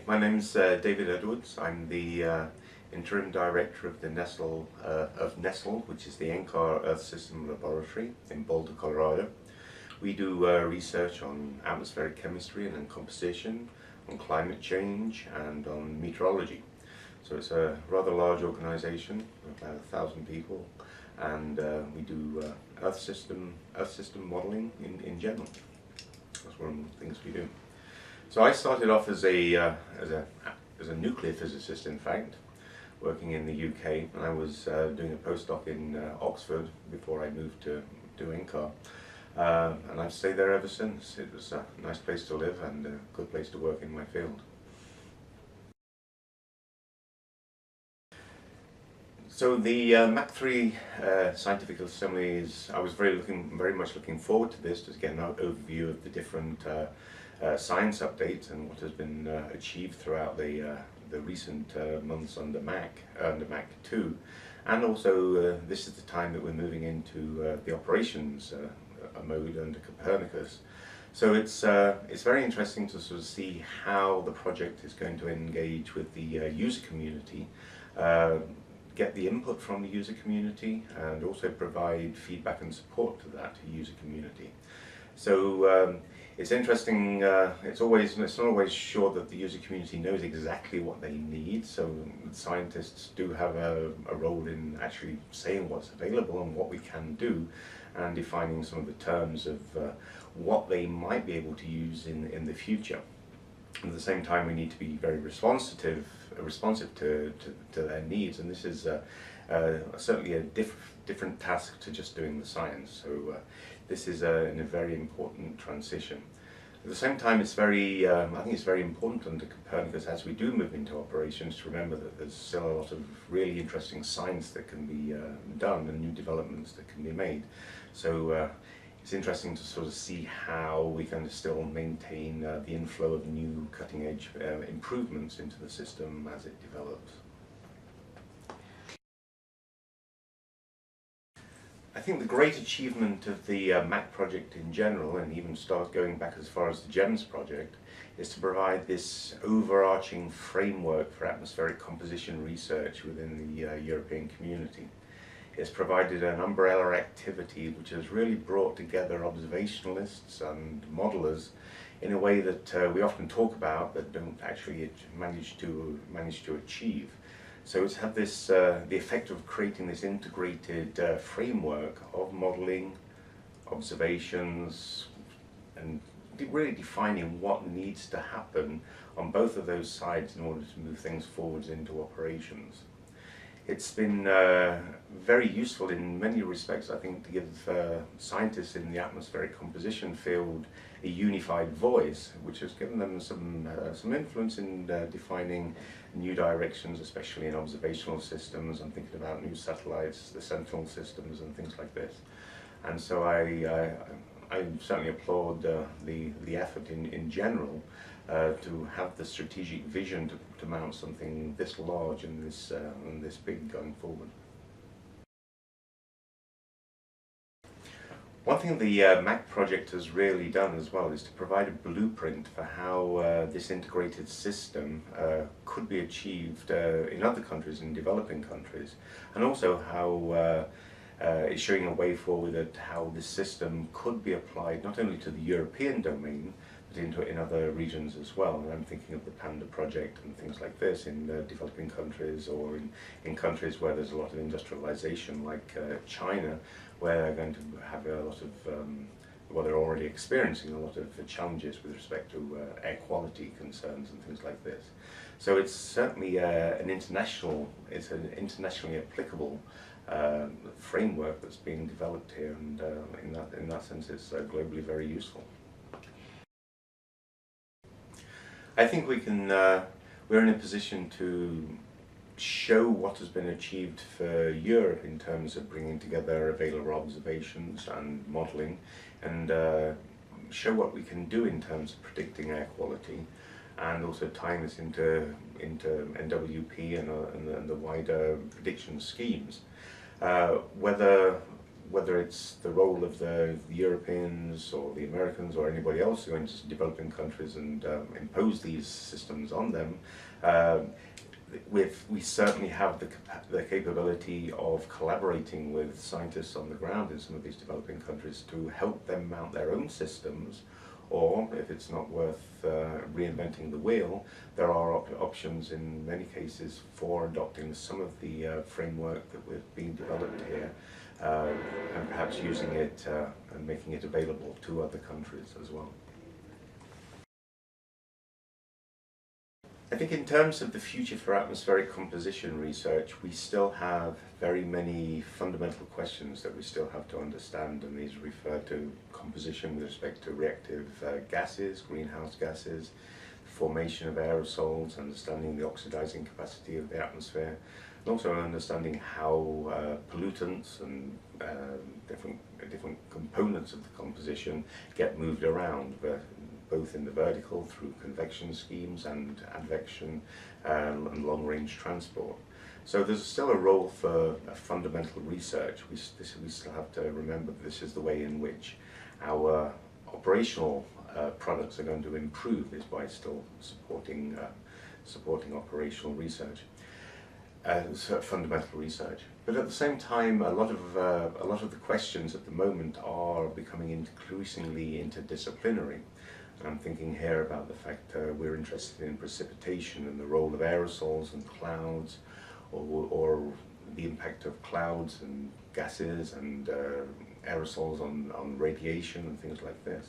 My name's David Edwards. I'm the interim director of the Nestle, which is the NCAR Earth System Laboratory in Boulder, Colorado. We do research on atmospheric chemistry and composition, on climate change, and on meteorology. So it's a rather large organization, about 1,000 people, and we do Earth system modeling in general. That's one of the things we do. So I started off as a nuclear physicist, in fact, working in the UK, and I was doing a postdoc in Oxford before I moved to NCAR, and I've stayed there ever since. It was a nice place to live and a good place to work in my field. So the MACC III scientific assembly I was very much looking forward to this, to get an overview of the different science updates and what has been achieved throughout the recent months under MACC II, and also this is the time that we're moving into the operations mode under Copernicus. So it's very interesting to sort of see how the project is going to engage with the user community, get the input from the user community, and also provide feedback and support to that user community. So it's interesting. It's not always sure that the user community knows exactly what they need. So scientists do have a role in actually saying what's available and what we can do, and defining some of the terms of what they might be able to use in the future. At the same time, we need to be very responsive to their needs, and this is certainly a different task to just doing the science. So this is a very important transition. At the same time, it's I think it's very important under Copernicus, as we do move into operations, to remember that there's still a lot of really interesting science that can be done and new developments that can be made. So it's interesting to sort of see how we can still maintain the inflow of new cutting-edge improvements into the system as it develops. I think the great achievement of the MACC project in general, and even going back as far as the GEMS project, is to provide this overarching framework for atmospheric composition research within the European community. It's provided an umbrella activity which has really brought together observationalists and modelers in a way that we often talk about but don't actually manage to achieve. So it's had this the effect of creating this integrated framework of modeling, observations, and really defining what needs to happen on both of those sides in order to move things forwards into operations. It's been very useful in many respects, I think, to give scientists in the atmospheric composition field a unified voice, which has given them some influence in defining new directions, especially in observational systems. I'm thinking about new satellites, the Sentinel systems, and things like this. And so I certainly applaud the effort in general to have the strategic vision to mount something this large and this big going forward. One thing the MACC project has really done as well is to provide a blueprint for how this integrated system could be achieved in other countries, in developing countries, and also how it's showing a way forward at how this system could be applied not only to the European domain, but in other regions as well. And I'm thinking of the Panda project and things like this in developing countries, or in countries where there's a lot of industrialization, like China, where they're going to have a lot of, well, they're already experiencing a lot of challenges with respect to air quality concerns and things like this. So it's certainly an internationally applicable framework that's being developed here, and in that sense it's globally very useful. I think we're in a position to show what has been achieved for Europe in terms of bringing together available observations and modelling, and show what we can do in terms of predicting air quality, and also tying this into NWP and the wider prediction schemes. Whether whether it's the role of the Europeans or the Americans or anybody else going to developing countries and impose these systems on them, we certainly have the capability of collaborating with scientists on the ground in some of these developing countries to help them mount their own systems, or if it's not worth reinventing the wheel, there are options in many cases for adopting some of the framework that we're being developed here, and perhaps using it and making it available to other countries as well. I think in terms of the future for atmospheric composition research, we still have very many fundamental questions that we still have to understand, and these refer to composition with respect to reactive gases, greenhouse gases, formation of aerosols, understanding the oxidizing capacity of the atmosphere, and also understanding how pollutants and different components of the composition get moved around, both in the vertical through convection schemes and advection and long-range transport. So there's still a role for fundamental research. We still have to remember that this is the way in which our operational products are going to improve, is by still supporting operational research, fundamental research. But at the same time, a lot of the questions at the moment are becoming increasingly interdisciplinary. I'm thinking here about the fact we're interested in precipitation and the role of aerosols and clouds, or the impact of clouds and gases and aerosols on radiation and things like this.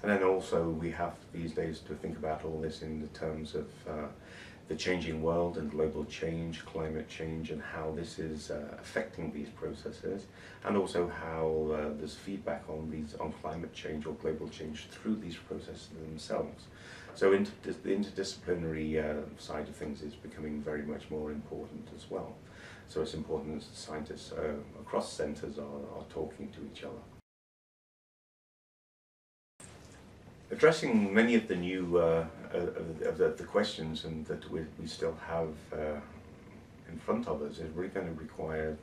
And then also we have these days to think about all this in the terms of the changing world and global change, climate change, and how this is affecting these processes, and also how there's feedback on climate change or global change through these processes themselves. So the interdisciplinary side of things is becoming very much more important as well. So it's important that scientists across centres are talking to each other. Addressing many of the new the questions and that we still have in front of us is really going to require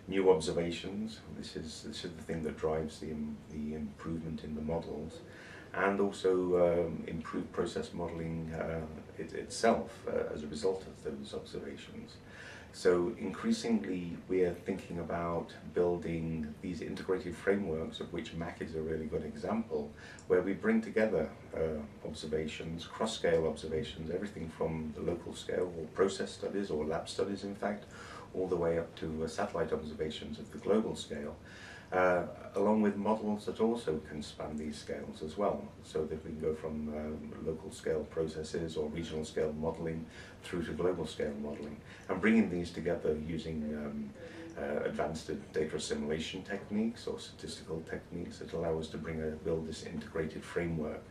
new observations. This is the thing that drives the improvement in the models, and also improved process modelling itself as a result of those observations. So increasingly we are thinking about building these integrated frameworks, of which MACC is a really good example, where we bring together observations, cross-scale observations, everything from the local scale or process studies or lab studies in fact, all the way up to satellite observations at the global scale, along with models that also can span these scales as well, so that we can go from local scale processes or regional scale modelling through to global scale modelling, and bringing these together using advanced data assimilation techniques or statistical techniques that allow us to build this integrated framework,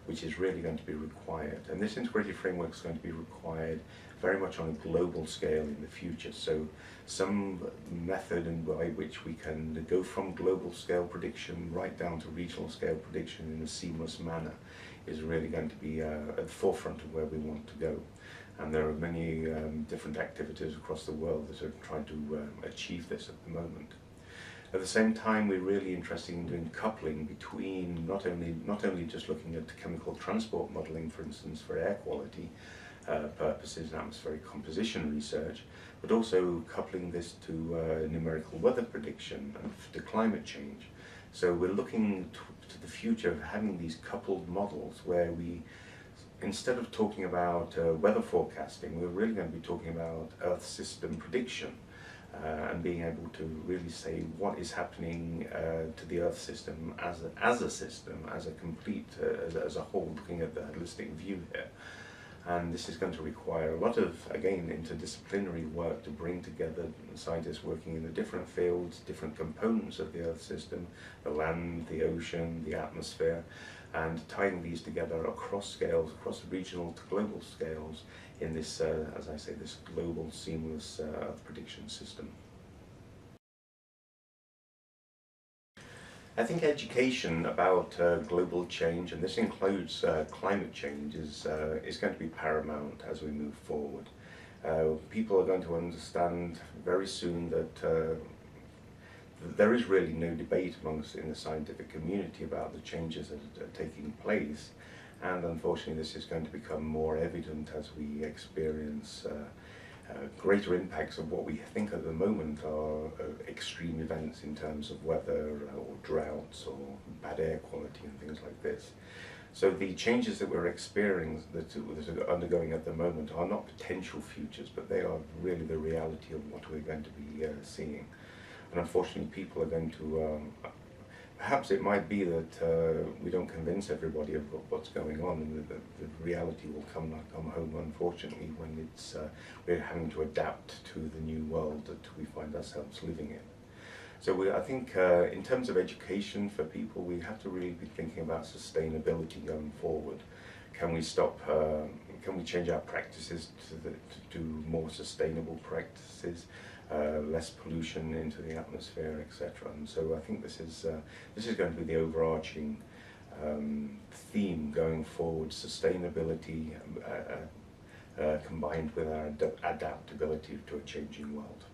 which is really going to be required. And this integrated framework is going to be required very much on a global scale in the future. So some method by which we can go from global scale prediction right down to regional scale prediction in a seamless manner is really going to be at the forefront of where we want to go. And there are many different activities across the world that are trying to achieve this at the moment. At the same time, we're really interested in doing coupling between not only just looking at chemical transport modelling, for instance, for air quality purposes and atmospheric composition research, but also coupling this to numerical weather prediction and to climate change. So we're looking to the future of having these coupled models where we, instead of talking about weather forecasting, we're really going to be talking about Earth system prediction. And being able to really say what is happening to the Earth system as a system, as a complete, as a whole, looking at the holistic view here. And this is going to require a lot of, again, interdisciplinary work to bring together scientists working in the different fields, different components of the Earth system, the land, the ocean, the atmosphere, and tying these together across scales, across regional to global scales, in this, as I say, this global seamless Earth prediction system. I think education about global change, and this includes climate change, is going to be paramount as we move forward. People are going to understand very soon that there is really no debate amongst in the scientific community about the changes that are taking place, and unfortunately this is going to become more evident as we experience greater impacts of what we think at the moment are extreme events in terms of weather or droughts or bad air quality and things like this. So the changes that we're experiencing, that are undergoing at the moment, are not potential futures, but they are really the reality of what we're going to be seeing. And unfortunately people are going to, perhaps it might be that we don't convince everybody of what's going on, and the reality will come home, unfortunately, when we're having to adapt to the new world that we find ourselves living in. So I think in terms of education for people, we have to really be thinking about sustainability going forward. Can we can we change our practices to do more sustainable practices, less pollution into the atmosphere, etc. And so I think this is going to be the overarching theme going forward: sustainability combined with our adaptability to a changing world.